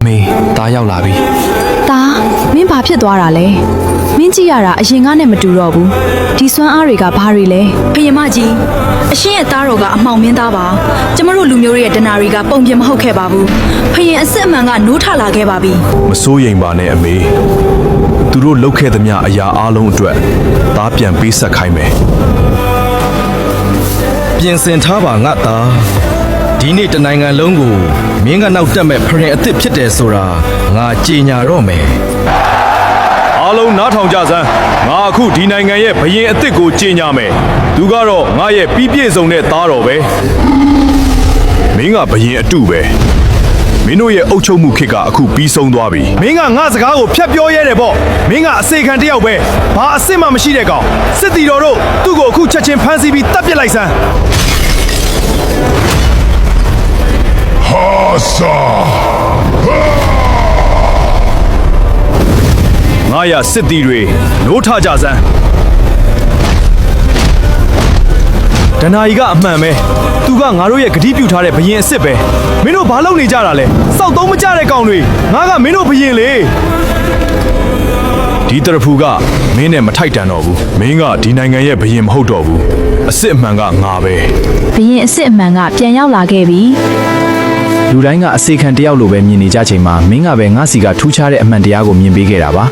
မေတားရောက်လာပြီ တာမင်းဘာဖြစ်သွားတာလဲမင်းကြည့်ရတာအရင်ကနဲ့မတူတော့ဘူးဒီစွမ်းအားတွေကဘာတွေလဲ ဖယမကြီးအရှင်ရဲ့သားတော်ကအမှောင်မင်းသားပါကျမတို့လူမျိုးရဲ့တနာရီကပုံပြင်မဟုတ်ခဲ့ပါဘူးဖယင်အစ်စ်အမှန်ကနိုးထလာခဲ့ပါပြီ မစိုးရိမ်ပါနဲ့အမေသူတို့လှုပ်ခဲ့သမျှအရာအလုံးအတွက်သားပြန်ပေးဆက်ခိုင်းမယ် ပြင်ဆင်ထားပါငါသားဒီနေ့တနိုင်ငံလုံးကိုမင်းကနောက်တက်မဲ့ဖရင်အစ်စ်ဖြစ်တယ်ဆိုတာငါကြေညာတော့မယ် အားလုံးနားထောင်ကြစမ်းငါအခုဒီနိုင်ငံရဲ့ဘရင်အစ်စ်ကိုကြေညာမယ်သူကတော့ငါရဲ့ပြီးပြည့်စုံတဲ့သားတော်ပဲမင်းကဘရင်အတုပဲမင်းတို့ရဲ့အုပ်ချုပ်မှုခေတ်ကအခုပြီးဆုံးသွားပြီမင်းကငါစကားကိုဖျက်ပြောရဲတယ်ပေါ့မင်းကအစေခံတယောက်ပဲဘာအစ်စ်မှမရှိတဲ့ကောင်စစ်တီတော်တို့သူ့ကိုအခုချက်ချင်းဖမ်းဆီးပြီးတပ်ပစ်လိုက်စမ်း ငါရစစ်တီတွေနိုးထကြစမ်းဒနာကြီးကအမှန်ပဲသူကငါတို့ရဲ့ဂတိပြုထားတဲ့ဘရင်အစ်စ်ပဲမင်းတို့ဘာလုပ်နေကြတာလဲစောက်သုံးမကြတဲ့ကောင်တွေငါကမင်းတို့ဘရင်လေဒီတရဖူကမင်းနဲ့မထိုက်တန်တော့ဘူးမင်းကဒီနိုင်ငံရဲ့ဘရင်မဟုတ်တော့ဘူးအစ်စ်အမှန်ကငါပဲ ဘရင်အစ်စ်အမှန်ကပြန်ရောက်လာခဲ့ပြီ လူတိုင်းကအစေခံတယောက်လိုပဲမြင်နေကြချိန်မှာမင်းကပဲငါစီကထူးခြားတဲ့အမှန်တရားကိုမြင်ပေးခဲ့တာပါ